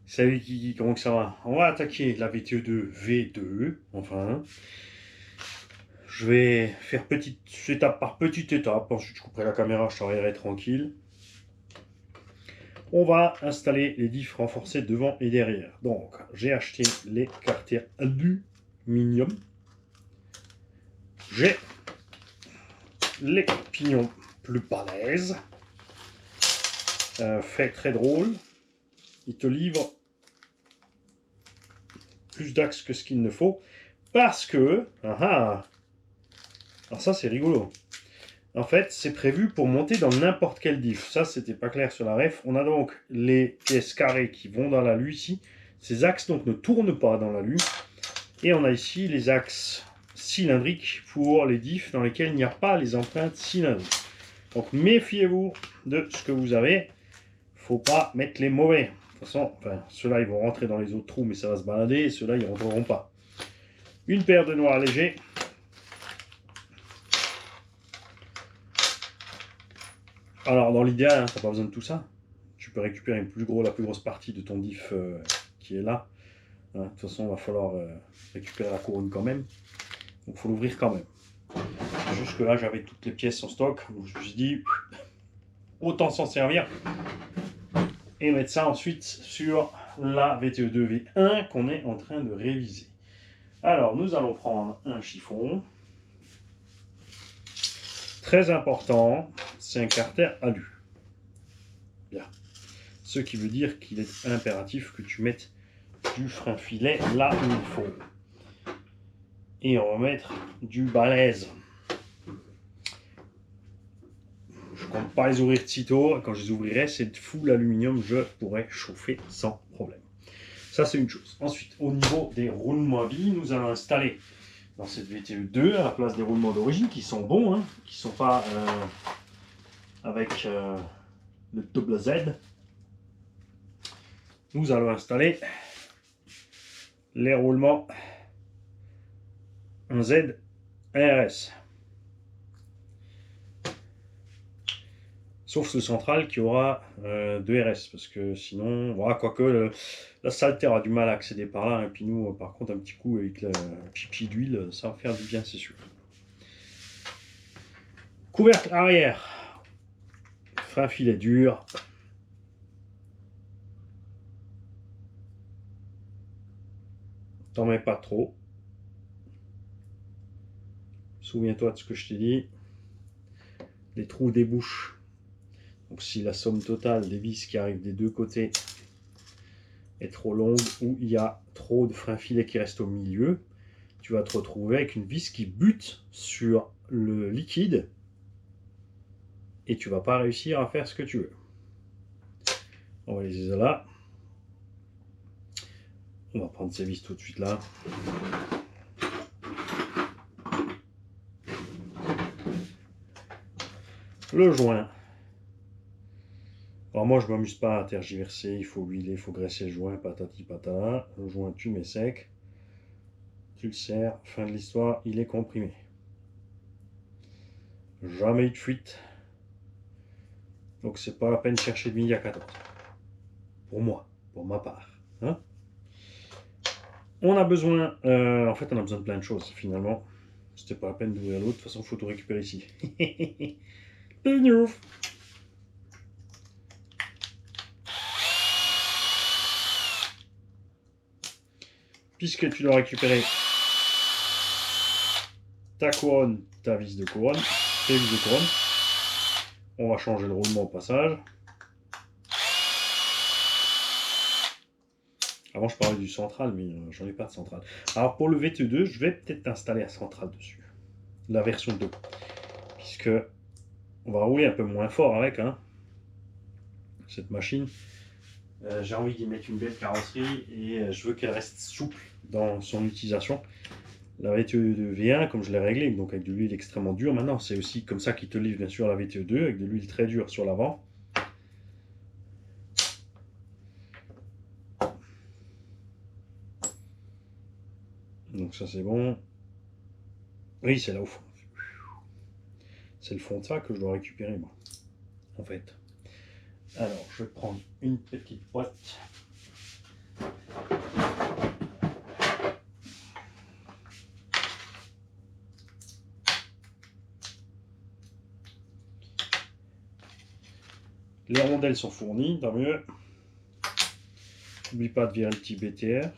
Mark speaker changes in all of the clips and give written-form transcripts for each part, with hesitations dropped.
Speaker 1: Salut Kiki, comment que ça va? On va attaquer la VTE2 V2, enfin. Je vais faire petite étape par petite étape, ensuite je couperai la caméra, je travaillerai tranquille. On va installer les diffs renforcés devant et derrière. Donc, j'ai acheté les carters aluminium. J'ai les pignons plus balèzes. Fait très drôle. Il te livre plus d'axes que ce qu'il ne faut. Parce que... alors ça c'est rigolo. En fait, c'est prévu pour monter dans n'importe quel diff. Ça, c'était pas clair sur la ref. On a donc les pièces carrées qui vont dans l'alu ici. Ces axes donc ne tournent pas dans l'alu. Et on a ici les axes cylindriques pour les diffs dans lesquels il n'y a pas les empreintes cylindriques. Donc méfiez-vous de ce que vous avez. Faut pas mettre les mauvais. De toute façon, enfin, ceux-là ils vont rentrer dans les autres trous, mais ça va se balader. Et ceux-là ils rentreront pas. Une paire de noirs légers. Alors dans l'idéal, hein, tu n'as pas besoin de tout ça. Tu peux récupérer la plus grosse partie de ton diff qui est là. Hein, de toute façon, il va falloir récupérer la couronne quand même. Donc il faut l'ouvrir quand même. Jusque là, j'avais toutes les pièces en stock. Donc je me suis dit, autant s'en servir. Et mettre ça ensuite sur la VTE2V1 qu'on est en train de réviser. Alors, nous allons prendre un chiffon. Très important, c'est un carter alu. Bien. Ce qui veut dire qu'il est impératif que tu mettes du frein filet là où il faut. Et on va mettre du balèze. Je compte pas les ouvrir de sitôt. Quand je les ouvrirai, c'est full aluminium. Je pourrai chauffer sans problème. Ça, c'est une chose. Ensuite, au niveau des roulements à billes, nous allons installer dans cette VTE2 à la place des roulements d'origine qui sont bons, hein, qui ne sont pas avec le double Z. Nous allons installer les roulements en Z RS. Sauf ce central qui aura 2 RS, parce que sinon, voilà, quoique la saleté aura du mal à accéder par là, et puis nous, par contre, un petit coup avec le pipi d'huile, ça va faire du bien, c'est sûr. Couvercle arrière, frein filet dur. T'en mets pas trop. Souviens-toi de ce que je t'ai dit. Les trous débouchent. Donc si la somme totale des vis qui arrivent des deux côtés est trop longue ou il y a trop de frein filet qui reste au milieu, tu vas te retrouver avec une vis qui bute sur le liquide et tu vas pas réussir à faire ce que tu veux. On va les laisser là. On va prendre ces vis tout de suite là. Le joint. Alors moi je m'amuse pas à tergiverser, il faut huiler, il faut graisser le joint, patati patata. Le joint tu mets sec, tu le serres, fin de l'histoire, il est comprimé. Jamais eu de fuite. Donc c'est pas la peine de chercher de midi à 14. Pour moi, pour ma part. Hein, on a besoin, en fait on a besoin de plein de choses finalement. C'était pas la peine d'ouvrir l'autre, de toute façon il faut tout récupérer ici. Pignouf. Puisque tu dois récupérer ta couronne, ta vis de couronne, tes vis de couronne, on va changer le roulement au passage. Avant je parlais du central, mais j'en ai pas de central. Alors pour le VT2, je vais peut-être installer un central dessus. La version 2. Puisque on va rouler un peu moins fort avec, hein, cette machine. J'ai envie d'y mettre une belle carrosserie et je veux qu'elle reste souple dans son utilisation. La VTE2 V1, comme je l'ai réglé, donc avec de l'huile extrêmement dure, maintenant c'est aussi comme ça qu'il te livre bien sûr la VTE2, avec de l'huile très dure sur l'avant. Donc ça c'est bon. Oui, c'est là au fond. C'est le fond de ça que je dois récupérer moi, en fait. Alors je vais prendre une petite boîte Les rondelles sont fournies, tant mieux. N'oublie pas de virer le petit BTR.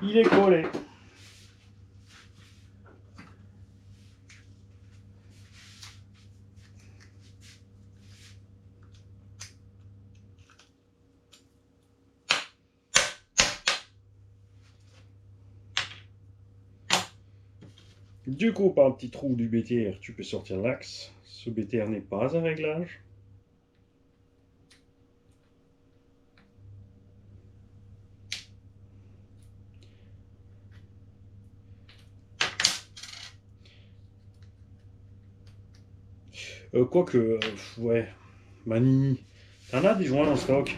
Speaker 1: Il est collé. Du coup, par un petit trou du BTR, tu peux sortir l'axe. Ce BTR n'est pas un réglage. Quoique, ouais, Mani, t'en as des joints en stock.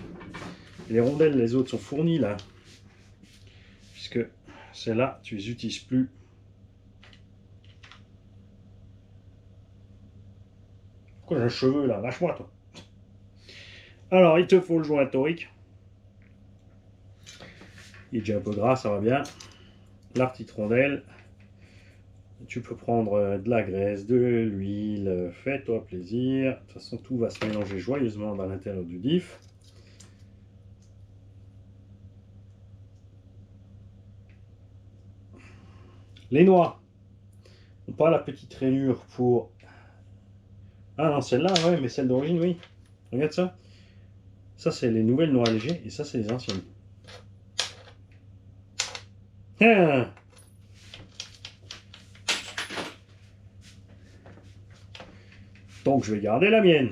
Speaker 1: Les rondelles, les autres sont fournies là. Puisque celles-là, tu les utilises plus. Pourquoi j'ai un cheveu là? Lâche-moi toi. Alors, il te faut le joint torique. Il est déjà un peu gras, ça va bien. La petite rondelle. Tu peux prendre de la graisse, de l'huile, fais-toi plaisir. De toute façon, tout va se mélanger joyeusement dans l'intérieur du diff. Les noix n'ont pas la petite rainure pour... Ah non, celle-là, ouais, mais celle d'origine, oui. Regarde ça. Ça, c'est les nouvelles noix légers et ça, c'est les anciennes. Ah. Donc, je vais garder la mienne.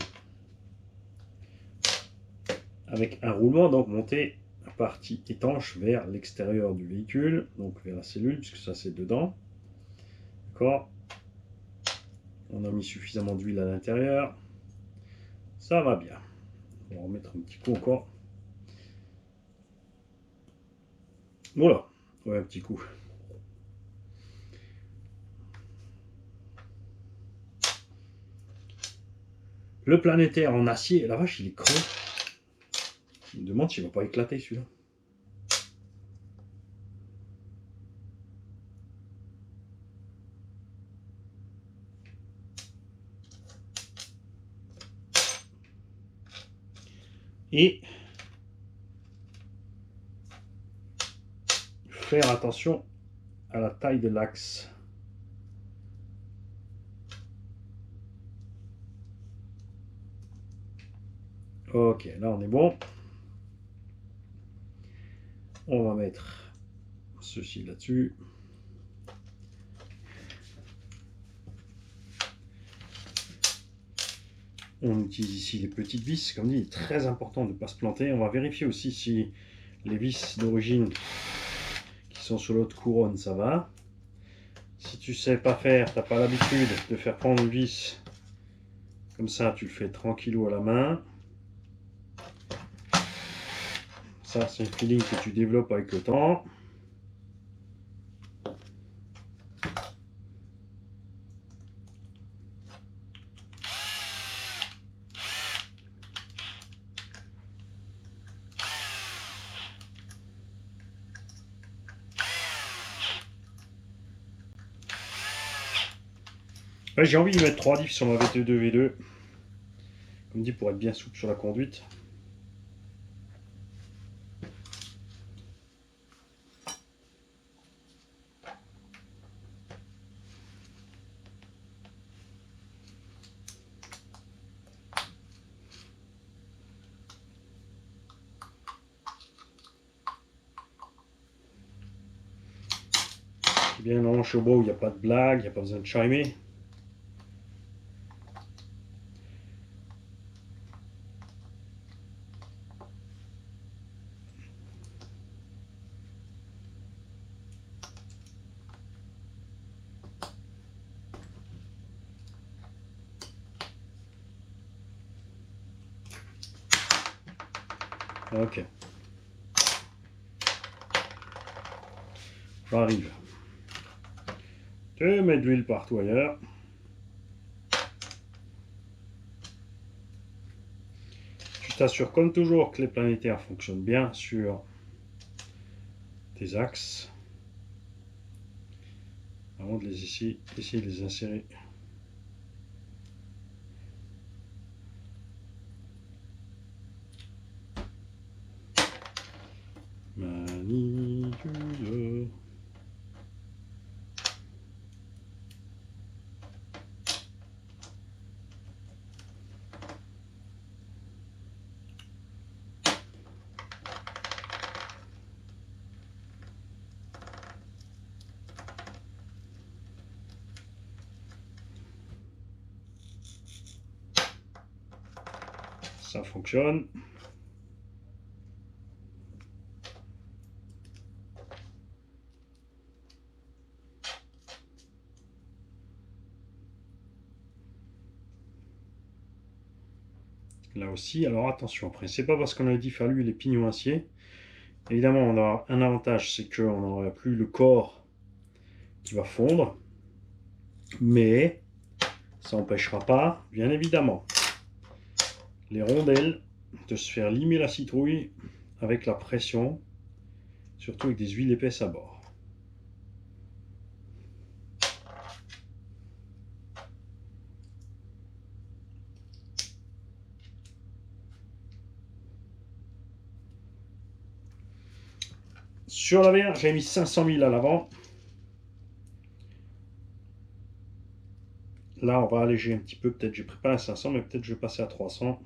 Speaker 1: Avec un roulement, donc monter la partie étanche vers l'extérieur du véhicule, donc vers la cellule, puisque ça, c'est dedans. D'accord. On a mis suffisamment d'huile à l'intérieur. Ça va bien. On va remettre un petit coup encore. Voilà. Ouais, un petit coup. Le planétaire en acier, la vache, il est creux. Je me demande s'il va pas éclater celui-là. Et faire attention à la taille de l'axe. Ok, là on est bon. On va mettre ceci là-dessus. On utilise ici les petites vis. Comme dit, il est très important de ne pas se planter. On va vérifier aussi si les vis d'origine qui sont sur l'autre couronne, ça va. Si tu sais pas faire, tu n'as pas l'habitude de faire prendre une vis comme ça, tu le fais tranquillou à la main. Ça, c'est un feeling que tu développes avec le temps. Ouais, j'ai envie de mettre 3 diffs sur ma VT2 V2. Comme dit, pour être bien souple sur la conduite. Bien non, chez Obo, il n'y a pas de blague, il n'y a pas besoin de chimer. Ok. J'arrive. Tu mets de l'huile partout ailleurs. t'assure comme toujours que les planétaires fonctionnent bien sur tes axes. Avant de les essayer de les insérer. Manicule. Ça fonctionne. Là aussi, alors attention, après, c'est pas parce qu'on a dit fallu les pignons acier. Évidemment, on aura un avantage, c'est qu'on n'aura plus le corps qui va fondre. Mais ça n'empêchera pas, bien évidemment, les rondelles de se faire limer la citrouille avec la pression, surtout avec des huiles épaisses à bord. Sur la VR, j'ai mis 500 000 à l'avant. Là, on va alléger un petit peu. Peut-être j'ai préparé à 500, mais peut-être je vais passer à 300.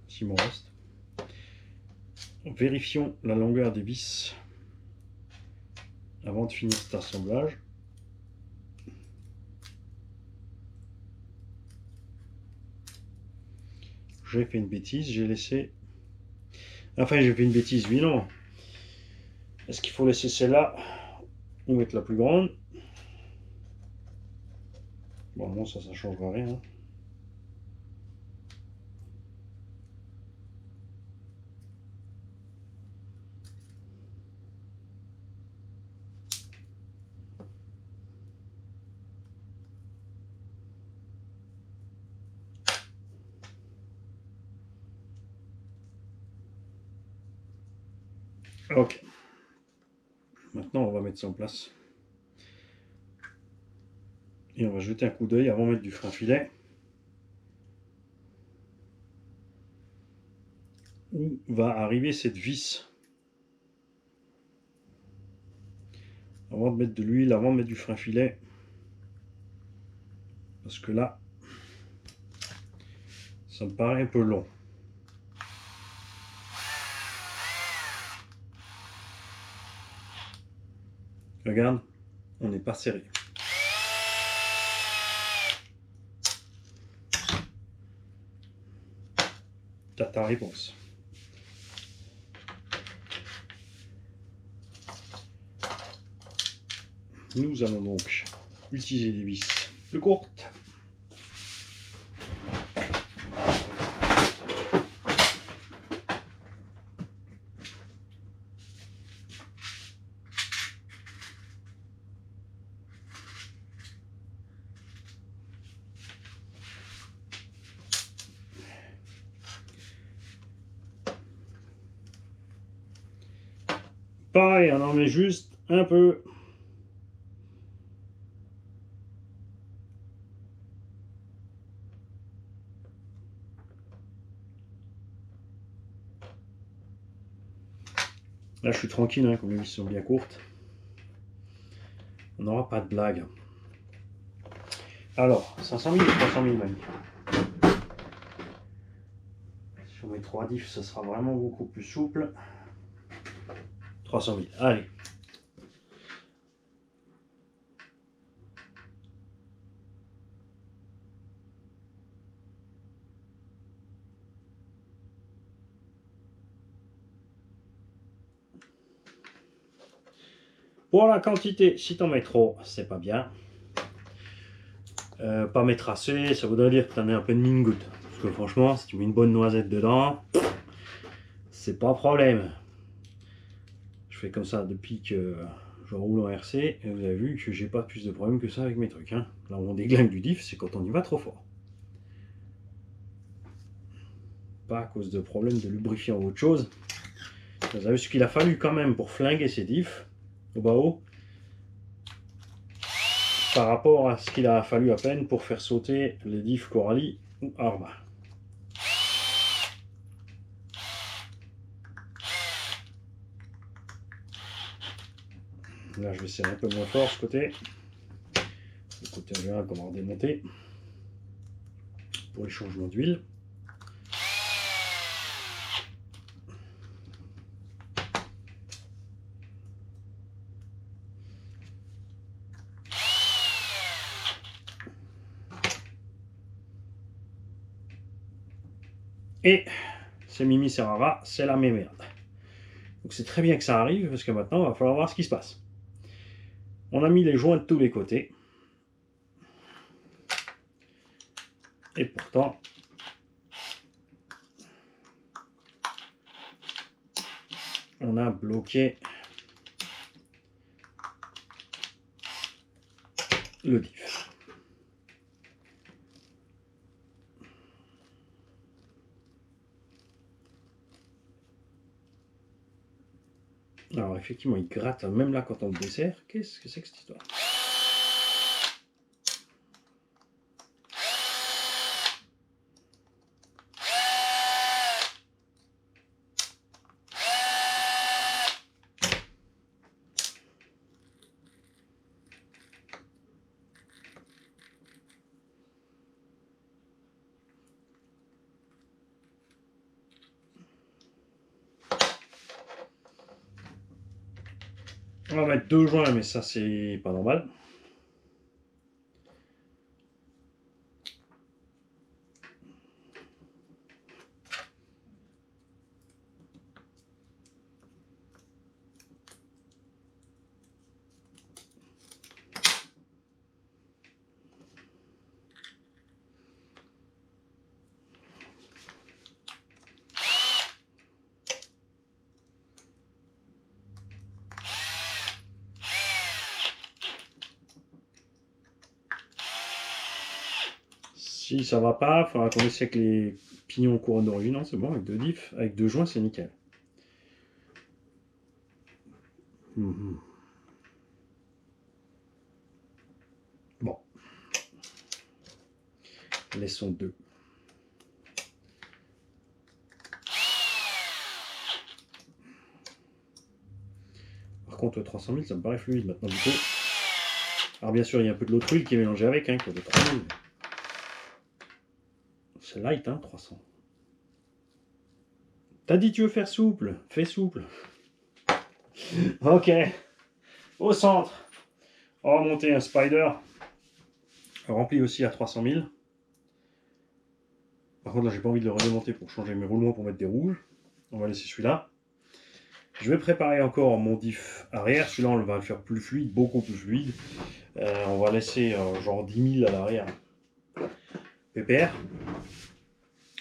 Speaker 1: S'il m'en reste. Vérifions la longueur des vis avant de finir cet assemblage. J'ai fait une bêtise, j'ai laissé... Enfin, j'ai fait une bêtise, oui, non. Est-ce qu'il faut laisser celle-là ou mettre la plus grande? Bon, non, ça ne changera rien. Ok. Maintenant, on va mettre ça en place. Et on va jeter un coup d'œil avant de mettre du frein filet. Où va arriver cette vis? Avant de mettre de l'huile, avant de mettre du frein filet. Parce que là, ça me paraît un peu long. Regarde, on n'est pas serré. T'as ta réponse. Nous allons donc utiliser des vis plus courtes. Pareil, on en met juste un peu. Là, je suis tranquille, hein, comme les vis sont bien courtes. On n'aura pas de blague. Alors, 500 000 ou 300 000 même. Si on met 3 diffs, ça sera vraiment beaucoup plus souple. 300 000, allez. Pour la quantité, si t'en mets trop, c'est pas bien. Pas mettre assez, ça voudrait dire que t'en mets un peu de mine-goutte. Parce que franchement, si tu mets une bonne noisette dedans, c'est pas problème. Je fais comme ça depuis que je roule en RC, et vous avez vu que j'ai pas plus de problème que ça avec mes trucs. Hein. Là où on déglingue du diff, c'est quand on y va trop fort. pas à cause de problèmes de lubrifiant ou autre chose. Vous avez vu ce qu'il a fallu quand même pour flinguer ces diffs au bas haut par rapport à ce qu'il a fallu à peine pour faire sauter les diffs Coralie ou Arma. Là, je vais serrer un peu moins fort ce côté. Le côté en général qu'on va redémonter pour les changements d'huile. Et c'est Mimi Serrara, c'est la même merde. Donc c'est très bien que ça arrive, parce que maintenant, il va falloir voir ce qui se passe. On a mis les joints de tous les côtés. Et pourtant, on a bloqué le diff. Alors effectivement, il gratte même là quand on le dessert. Qu'est-ce que c'est que cette histoire? On va mettre 2 joints, mais ça c'est pas normal. Si ça va pas, il faudra qu'on essaie avec les pignons couronne d'origine. Non, c'est bon, avec 2 diffs, avec 2 joints, c'est nickel. Bon. Laissons 2. Par contre, le 300 000, ça me paraît fluide maintenant du coup. Alors bien sûr, il y a un peu de l'autre huile qui est mélangée avec, hein, qui est de 3000. C'est light, hein, 300. T'as dit tu veux faire souple, fais souple. Ok. Au centre, on va monter un spider rempli aussi à 300 000. Par contre là j'ai pas envie de le redémonter pour changer mes roulements pour mettre des rouges. On va laisser celui-là. Je vais préparer encore mon diff arrière. Celui-là on va le faire plus fluide, beaucoup plus fluide. On va laisser genre 10 000 à l'arrière. PPR.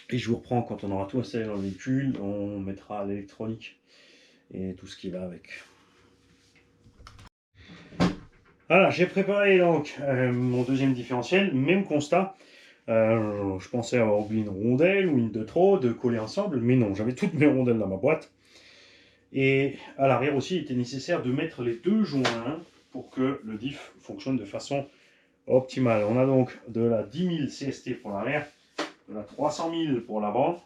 Speaker 1: Et je vous reprends quand on aura tout installé dans le véhicule. On mettra l'électronique et tout ce qui va avec. Voilà, j'ai préparé donc mon deuxième différentiel. Même constat. Je pensais avoir oublié une rondelle ou une de trop, de coller ensemble, mais non, j'avais toutes mes rondelles dans ma boîte. Et à l'arrière aussi, il était nécessaire de mettre les 2 joints pour que le diff fonctionne de façon optimale. On a donc de la 10 000 CST pour l'arrière, de la 300 000 pour l'avant.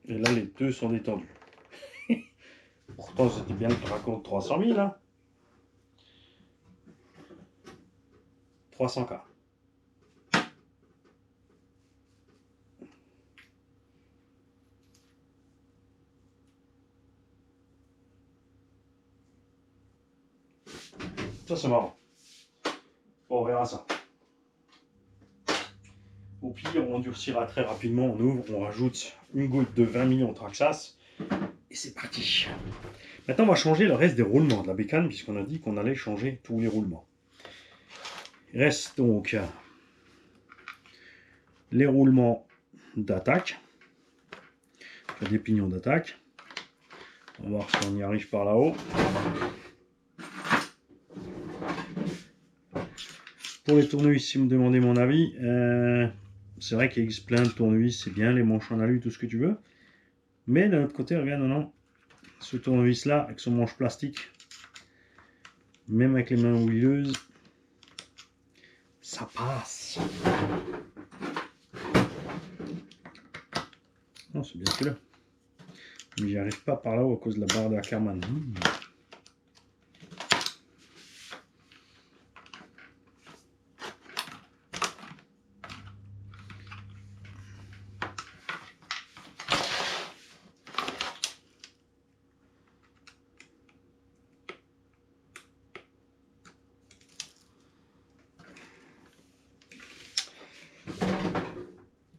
Speaker 1: Et là, les 2 sont détendus. Pourtant, c'était bien le raconte 300 000. Hein. 300K. Ça, c'est marrant. Bon, on verra ça. Au pire, on durcira très rapidement. On ouvre, on rajoute une goutte de 20 millions de Traxxas. Et c'est parti. Maintenant, on va changer le reste des roulements de la bécane, puisqu'on a dit qu'on allait changer tous les roulements. Il reste donc les roulements d'attaque. Des pignons d'attaque. On va voir si on y arrive par là-haut. Pour les tournevis, si vous me demandez mon avis, c'est vrai qu'il existe plein de tournevis, c'est bien, les manches en alu, tout ce que tu veux. Mais d'un autre côté, regarde, non, ce tournevis-là, avec son manche plastique, même avec les mains huileuses, ça passe. Non, c'est bien celui-là. Mais j'y arrive pas par là-haut à cause de la barre de Ackerman.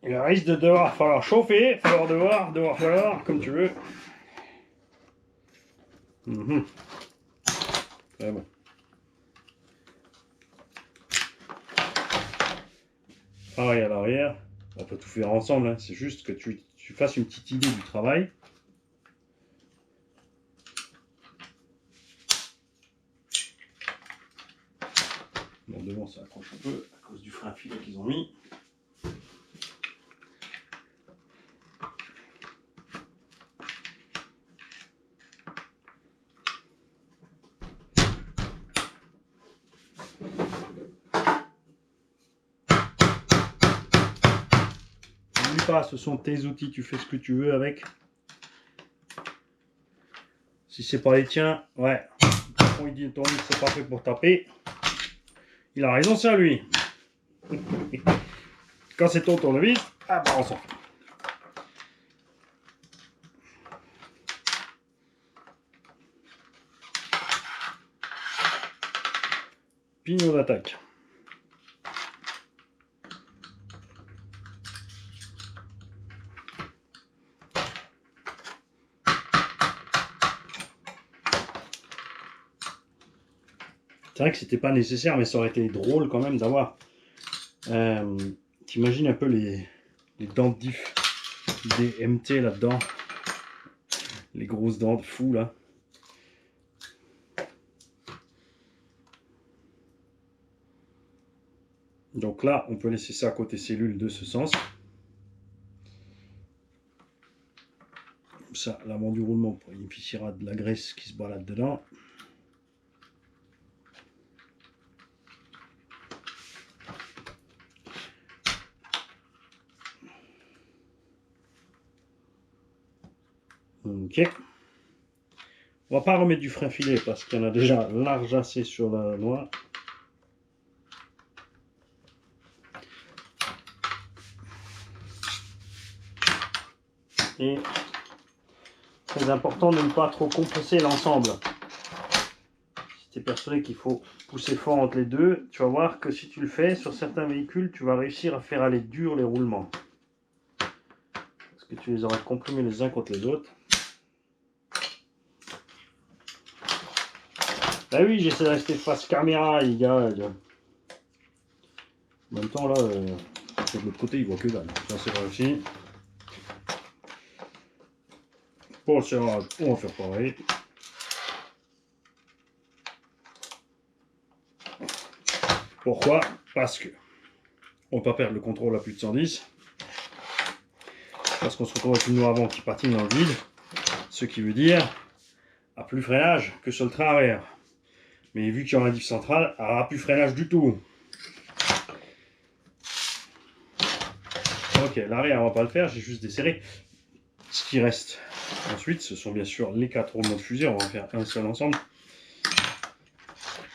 Speaker 1: Il risque de devoir falloir chauffer, falloir, comme tu veux. Très bon. Pareil à l'arrière, on peut tout faire ensemble, hein. C'est juste que tu fasses une petite idée du travail. Bon, devant ça accroche un peu à cause du frein filet qu'ils ont mis. N'oublie pas, ce sont tes outils, tu fais ce que tu veux avec. Si c'est pas les tiens, ouais, quand il dit ton livre c'est pas fait pour taper, il a raison, c'est à lui. Quand c'est ton tournevis, ah bah on s'en fout. Pignon d'attaque. C'est vrai que c'était pas nécessaire, mais ça aurait été drôle quand même d'avoir. T'imagines un peu les dents de diff des MT là-dedans. Les grosses dents de fou là. Donc là, on peut laisser ça côté cellule de ce sens. Comme ça, l'avant du roulement bénéficiera de la graisse qui se balade dedans. Ok. On va pas remettre du frein filet parce qu'il y en a déjà large assez sur la noix. Et très important de ne pas trop compresser l'ensemble. Si tu es persuadé qu'il faut pousser fort entre les deux, tu vas voir que si tu le fais sur certains véhicules, tu vas réussir à faire aller dur les roulements. Parce que tu les auras comprimés les uns contre les autres. Bah oui, j'essaie de rester face caméra, les gars. En même temps, là, de l'autre côté, il voit que dalle. Ça, c'est vrai aussi. Pour le serrage, on va faire pareil. Pourquoi? Parce que on ne peut pas perdre le contrôle à plus de 110. Parce qu'on se retrouve avec une noix avant qui patine dans le vide. Ce qui veut dire à plus freinage que sur le train arrière. Mais vu qu'il y aura un diff central, elle n'aura plus freinage du tout. Ok, l'arrière, on va pas le faire, j'ai juste desserré. Ce qui reste ensuite, ce sont bien sûr les 4 roulements de fusée, on va en faire un seul ensemble.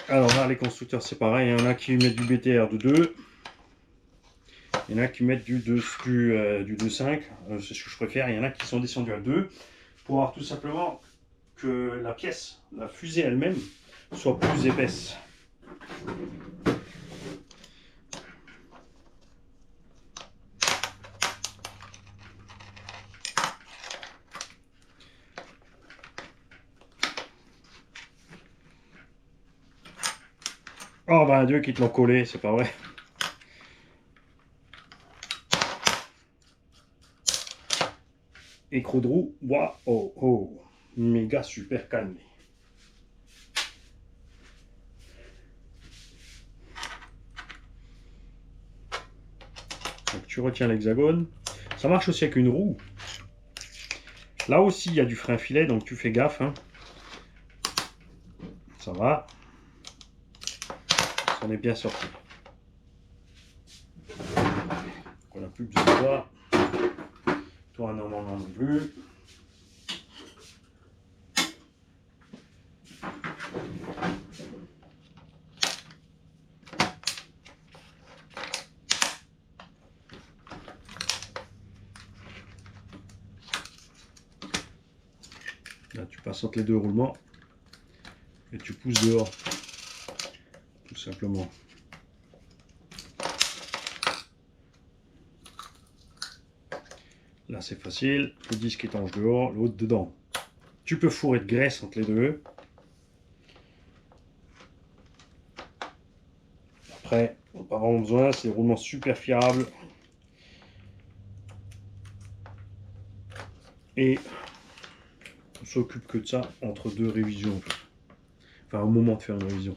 Speaker 1: Alors là, les constructeurs, c'est pareil, il y en a qui mettent du BTR de 2. Il y en a qui mettent du 2.5, c'est ce que je préfère. Il y en a qui sont descendus à 2 pour avoir tout simplement que la pièce, la fusée elle-même, soit plus épaisse. Oh ben Dieu qui te l'ont collé, c'est pas vrai. Écrou de roue, waouh, oh, oh, méga super calmé. tu retiens l'hexagone. Ça marche aussi avec une roue. Là aussi, il y a du frein filet, donc tu fais gaffe. Hein. Ça va. On est bien sorti. On n'a plus besoin de toi. Toi, non plus. Là, tu passes entre les deux roulements et tu pousses dehors, tout simplement. Là, c'est facile. Le disque étanche dehors, l'autre dedans. Tu peux fourrer de graisse entre les deux. Après, on n'a pas vraiment besoin. C'est des roulements super fiables. Et on s'occupe que de ça entre deux révisions. Enfin, au moment de faire une révision.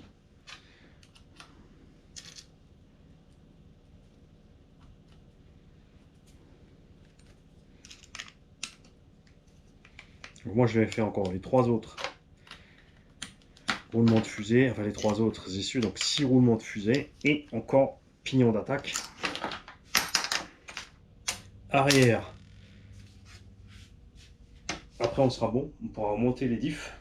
Speaker 1: Donc moi, je vais faire encore les trois autres roulements de fusée. Enfin, les trois autres essieux. Donc 6 roulements de fusée. Et encore pignon d'attaque. Arrière. Après, on sera bon. On pourra remonter les diffs.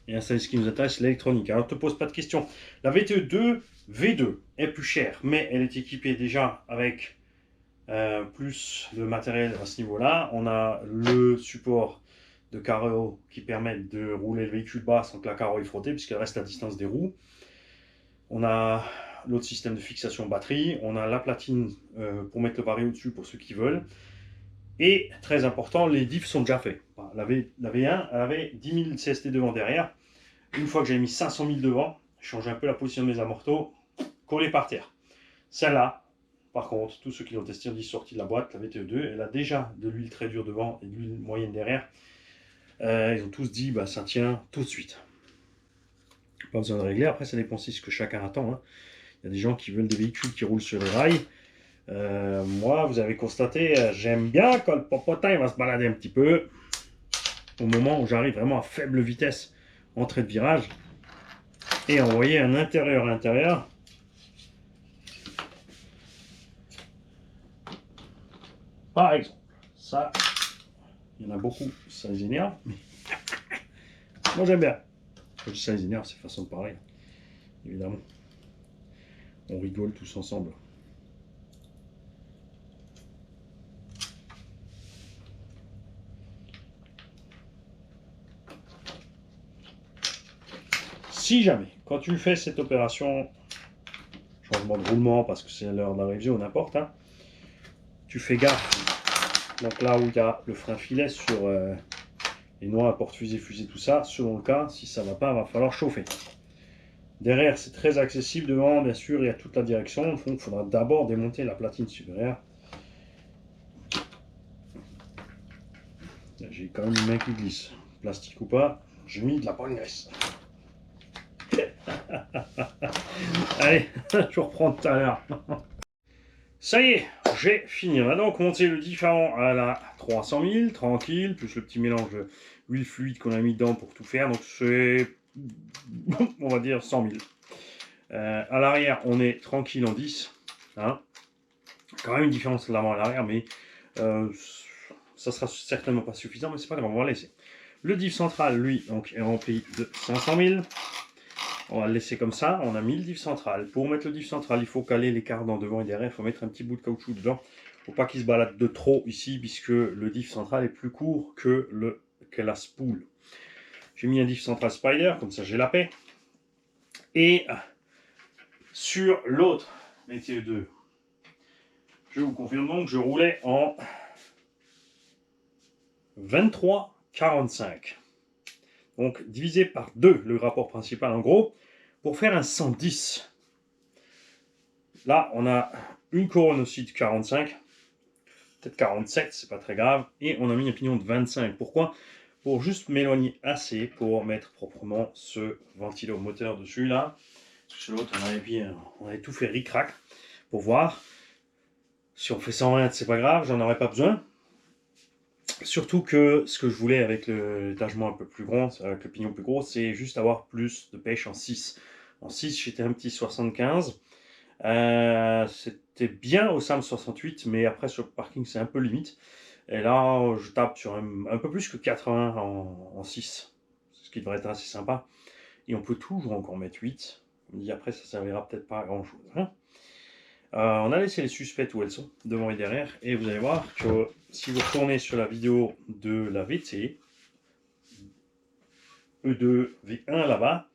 Speaker 1: Et installer ce qui nous intéresse, l'électronique. Alors, ne te pose pas de questions. La VTE2 V2 est plus chère, mais elle est équipée déjà avec plus de matériel à ce niveau-là. On a le support de carreau qui permet de rouler le véhicule bas sans que la carreau est frottée, puisqu'elle reste à distance des roues. On a l'autre système de fixation batterie. On a la platine pour mettre le barré au-dessus pour ceux qui veulent. Et très important, les diffs sont déjà faits. La V1 elle avait 10 000 CST devant derrière. Une fois que j'ai mis 500 000 devant, je change un peu la position de mes amortos, collés par terre. Celle-là, par contre, tous ceux qui l'ont testé ont dit sortie de la boîte, la VTE2, elle a déjà de l'huile très dure devant et de l'huile moyenne derrière. Ils ont tous dit, bah, ça tient tout de suite. Pas besoin de régler. Après, ça dépend aussi de ce que chacun attend. Hein. Il y a des gens qui veulent des véhicules qui roulent sur les rails. Moi, vous avez constaté, j'aime bien quand le popotin il va se balader un petit peu. Au moment où j'arrive vraiment à faible vitesse, entrée de virage, et envoyer un intérieur à intérieur. Par exemple, ça, il y en a beaucoup, ça les énerve. Moi j'aime bien. Quand je dis ça les énerve, c'est façon de parler. Évidemment. On rigole tous ensemble. Si jamais, quand tu fais cette opération, changement de roulement parce que c'est l'heure de la révision, n'importe, hein, tu fais gaffe. Donc là où il y a le frein filet sur les noix, porte-fusée, fusée, tout ça, selon le cas, si ça ne va pas, il va falloir chauffer. Derrière, c'est très accessible. Devant, bien sûr, il y a toute la direction. Donc, il faudra d'abord démonter la platine supérieure. J'ai quand même une main qui glisse. Plastique ou pas, j'ai mis de la bonne graisse. Allez, je reprends tout à l'heure. Ça y est, j'ai fini. On va donc monter le différent à la 300 000, tranquille, plus le petit mélange d'huile fluide qu'on a mis dedans pour tout faire. Donc c'est, on va dire, 100 000. À l'arrière, on est tranquille en 10. Hein. Quand même une différence de l'avant à l'arrière, mais ça sera certainement pas suffisant, mais c'est pas grave, on va laisser. Le diff central, lui, donc, est rempli de 500 000. On va le laisser comme ça. On a mis le diff central. Pour mettre le diff central, il faut caler les cardans devant et derrière. Il faut mettre un petit bout de caoutchouc dedans. Il ne faut pas qu'il se balade de trop ici, puisque le diff central est plus court que la spool. J'ai mis un diff central Spider, comme ça j'ai la paix. Et sur l'autre métier 2, je vous confirme donc que je roulais en 23,45. Donc divisé par 2 le rapport principal en gros, pour faire un 110. Là, on a une couronne aussi de 45, peut-être 47, c'est pas très grave, et on a mis un pignon de 25. Pourquoi? Pour juste m'éloigner assez pour mettre proprement ce ventilo moteur dessus là. Sur l'autre, on avait tout fait ric-rac pour voir. Si on fait 120, c'est pas grave, j'en aurais pas besoin. Surtout que ce que je voulais avec l'étagement un peu plus grand, avec le pignon plus gros, c'est juste avoir plus de pêche en 6. En 6, j'étais un petit 75. C'était bien au SAM 68, mais après sur le parking, c'est un peu limite. Et là, je tape sur un peu plus que 80 en 6, ce qui devrait être assez sympa. Et on peut toujours encore mettre 8. On dit après, ça servira peut-être pas à grand chose. Hein. On a laissé les suspects où elles sont, devant et derrière. Et vous allez voir que si vous retournez sur la vidéo de la VT, E2, V1 là-bas,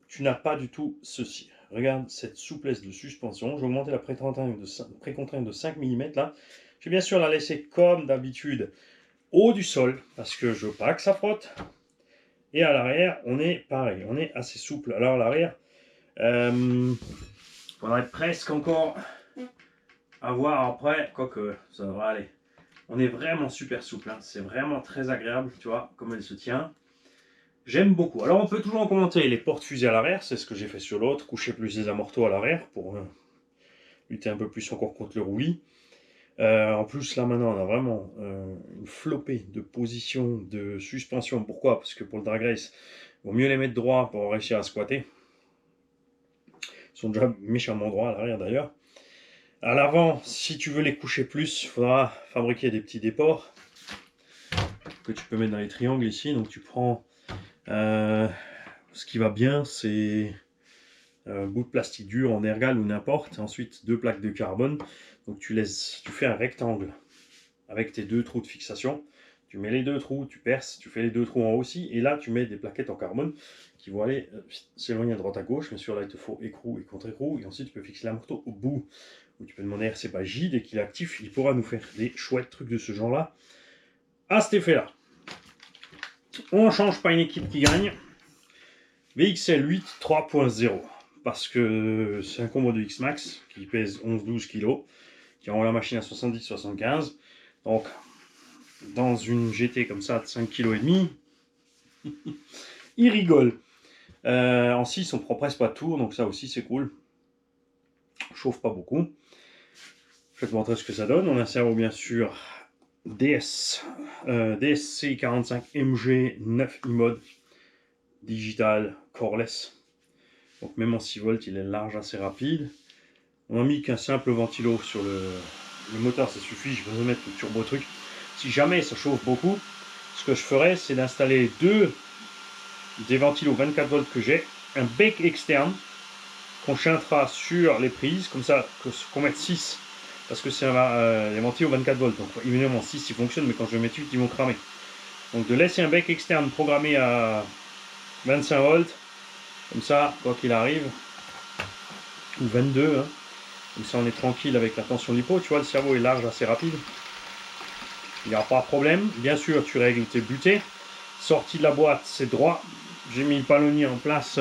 Speaker 1: tu n'as pas du tout ceci. Regarde cette souplesse de suspension. J'ai augmenté la précontrainte de 5 mm là. Je vais bien sûr la laisser comme d'habitude haut du sol, parce que je veux pas que ça frotte. Et à l'arrière, on est pareil, on est assez souple. Alors à l'arrière, faudrait presque encore avoir après, quoique ça devrait aller. On est vraiment super souple, hein. C'est vraiment très agréable, tu vois, comme elle se tient. J'aime beaucoup. Alors on peut toujours en commenter les portes fusées à l'arrière, c'est ce que j'ai fait sur l'autre, coucher plus les amortos à l'arrière pour lutter un peu plus encore contre le roulis. En plus, là maintenant, on a vraiment une flopée de positions de suspension. Pourquoi? Parce que pour le drag race, il vaut mieux les mettre droit pour réussir à squatter. Ils sont déjà méchamment droits à l'arrière d'ailleurs. À l'avant, si tu veux les coucher plus, il faudra fabriquer des petits déports que tu peux mettre dans les triangles ici. Donc tu prends ce qui va bien, c'est un bout de plastique dur en ergal ou n'importe. Ensuite, 2 plaques de carbone. Donc tu fais un rectangle avec tes 2 trous de fixation. Tu mets les 2 trous, tu perces, tu fais les 2 trous en haut aussi. Et là, tu mets des plaquettes en carbone qui vont aller s'éloigner à droite à gauche. Bien sûr, là, il te faut écrou et contre-écrou. Et ensuite, tu peux fixer l'amorto au bout. Ou tu peux demander à RC J, dès qu'il est actif, il pourra nous faire des chouettes trucs de ce genre-là. À cet effet-là. On ne change pas une équipe qui gagne. VXL 8 3.0. Parce que c'est un combo de X-Max qui pèse 11-12 kg. Qui rend la machine à 70-75. Donc, dans une GT comme ça de 5,5 kg, il rigole. En 6, on prend presque pas de tour, donc ça aussi c'est cool. Chauffe pas beaucoup. Je vais te montrer ce que ça donne. On a un cerveau bien sûr DSC 45 MG 9 e-mode digital coreless. Donc même en 6 volts, il est large, assez rapide. On a mis qu'un simple ventilo sur le moteur, ça suffit. Je vais mettre le turbo truc. Si jamais ça chauffe beaucoup, ce que je ferais, c'est d'installer des ventilos 24 volts que j'ai, un bec externe qu'on chantera sur les prises, comme ça qu'on mette 6, parce que c'est les ventilos 24 volts, donc évidemment 6 ils fonctionnent, mais quand je vais mettre 8 ils vont cramer. Donc de laisser un bec externe programmé à 25 volts, comme ça, quoi qu'il arrive, ou 22, hein, comme ça on est tranquille avec la tension du pot, tu vois, le cerveau est large, assez rapide. Il n'y aura pas de problème. Bien sûr, tu règles tes butées. Sortie de la boîte, c'est droit. J'ai mis le palonnier en place.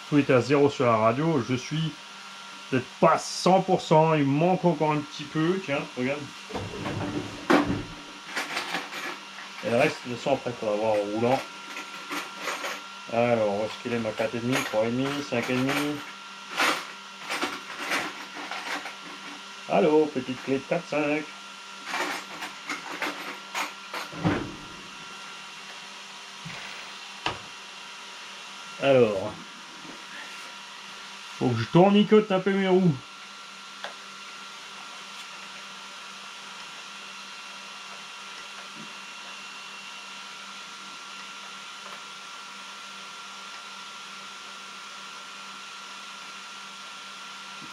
Speaker 1: Tout était à 0 sur la radio. Je suis peut-être pas 100%. Il me manque encore un petit peu. Tiens, regarde. Et le reste, de toute façon, après, il faudra voir au roulant. Alors, où est-ce qu'il est ma 4,5, 3,5, 5,5. Allô, petite clé de 4,5. Alors, faut que je tournicote un peu mes roues.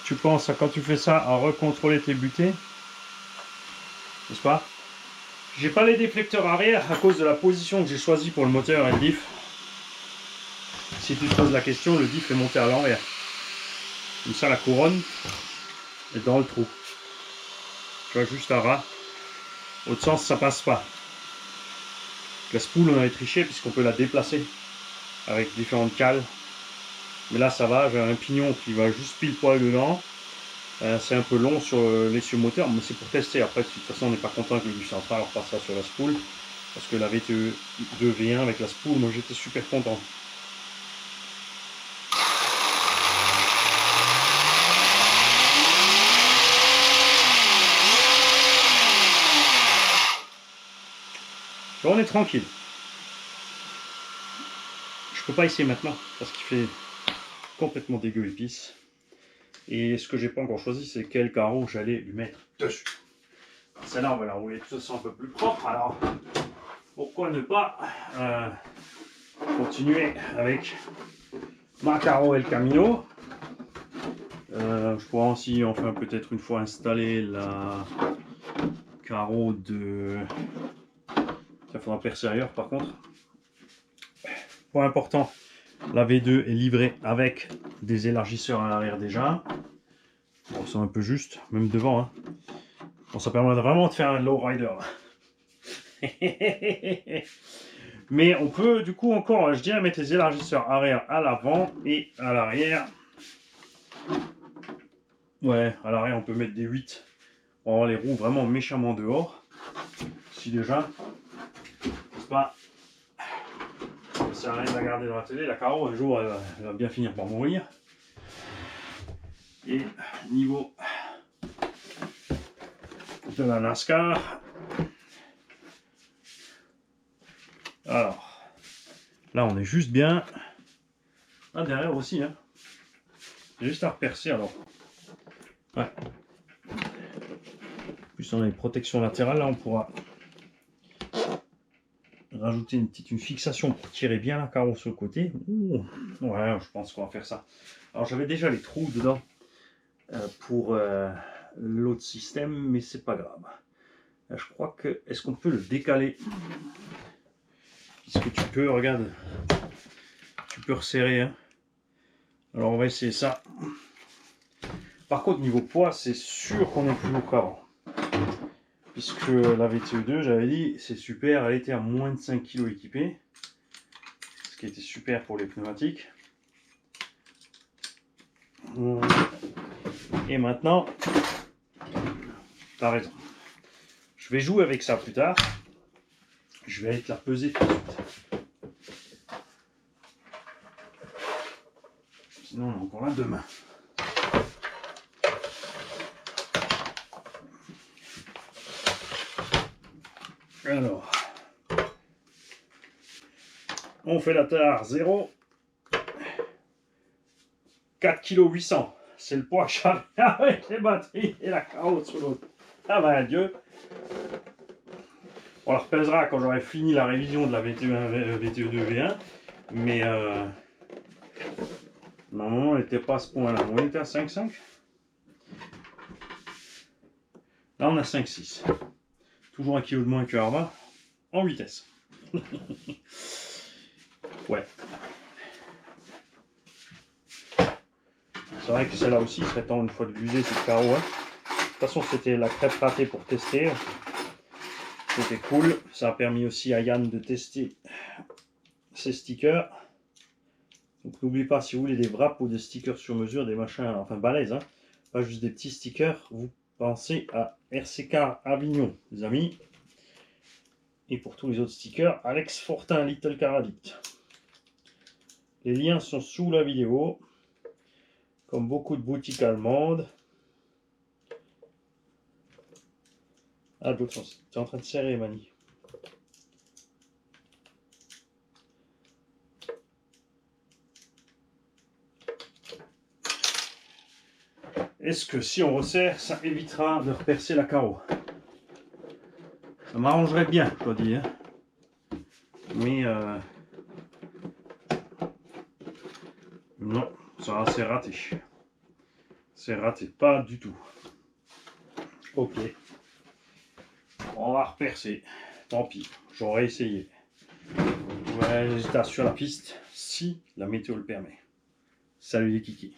Speaker 1: Tu penses à quand tu fais ça à recontrôler tes butées, n'est-ce pas? J'ai pas les déflecteurs arrière à cause de la position que j'ai choisie pour le moteur et le diff. Si tu te poses la question, le diff est monté à l'envers. Comme ça, la couronne est dans le trou. Tu vois, juste à ras. Autre sens, ça passe pas. La spool, on avait triché puisqu'on peut la déplacer avec différentes cales. Mais là, ça va. J'ai un pignon qui va juste pile poil dedans. C'est un peu long sur l'essieu moteur, mais c'est pour tester. Après, de toute façon, on n'est pas content avec le diff central, on repassera sur la spool. Parce que la VTE 2V1 avec la spool, moi j'étais super content. Bon, on est tranquille. Je peux pas essayer maintenant parce qu'il fait complètement dégueu épice. Et ce que j'ai pas encore choisi, c'est quel carreau j'allais lui mettre dessus. Celle-là, on va la rouler de toute façon un peu plus propre. Alors, pourquoi ne pas continuer avec ma carreau El Camino. Je pourrais aussi, enfin peut-être une fois installer la carreau de... Ça faudra percer ailleurs par contre. Point important, la V2 est livrée avec des élargisseurs à l'arrière déjà. Bon, c'est un peu juste, même devant. Hein. Bon, ça permet vraiment de faire un low rider. Mais on peut du coup encore, je dirais, mettre les élargisseurs arrière à l'avant et à l'arrière. Ouais, à l'arrière on peut mettre des 8 pour avoir les roues vraiment méchamment dehors. Si déjà, c'est pas, ça sert à rien de la garder dans la télé. La carreau un jour elle va bien finir par mourir. Et niveau de la NASCAR, alors là on est juste bien. Ah, derrière aussi, hein. Juste à repercer alors. Ouais. En plus on a une protection latérale, là on pourra rajouter une fixation pour tirer bien la carreau sur le côté. Ouh. Ouais, je pense qu'on va faire ça. Alors j'avais déjà les trous dedans pour l'autre système, mais c'est pas grave. Je crois que, est-ce qu'on peut le décaler? Puisque tu peux, regarde, tu peux resserrer. Hein. Alors on va essayer ça. Par contre niveau poids, c'est sûr qu'on est plus lourd qu'avant. Puisque la VTE2, j'avais dit, c'est super, elle était à moins de 5 kg équipée. Ce qui était super pour les pneumatiques. Et maintenant, t'as raison. Je vais jouer avec ça plus tard. Je vais aller te la peser tout de suite. Sinon, on est encore là demain. Alors, on fait la tare 0. 4,8 kg. C'est le poids que j'avais avec les batteries et la carreau sur l'autre. Ah ben adieu. On la repèsera quand j'aurai fini la révision de la VTE2 V1. Mais normalement, elle n'était pas à ce point-là. On était à 5,5. Là, on a 5,6. Toujours 1 kg de moins que Arma en vitesse. Ouais. C'est vrai que celle-là aussi, il serait temps une fois de l'user, cette carreau. Hein. De toute façon, c'était la crêpe ratée pour tester. C'était cool. Ça a permis aussi à Yann de tester ses stickers. Donc n'oubliez pas, si vous voulez des wraps ou des stickers sur mesure, des machins, enfin balèzes, hein, pas juste des petits stickers, vous pensez à RCK Avignon, les amis. Et pour tous les autres stickers, Alex Fortin, Little Car Addict. Les liens sont sous la vidéo. Comme beaucoup de boutiques allemandes. Ah, l'autre sens. Tu es en train de serrer, Mani. Est-ce que si on resserre, ça évitera de repercer la carreau? Ça m'arrangerait bien, je dois dire. Mais non, ça c'est raté. C'est raté, pas du tout. Ok. On va repercer. Tant pis, j'aurais essayé. Ouais, résultat sur la piste, si la météo le permet. Salut les kikis.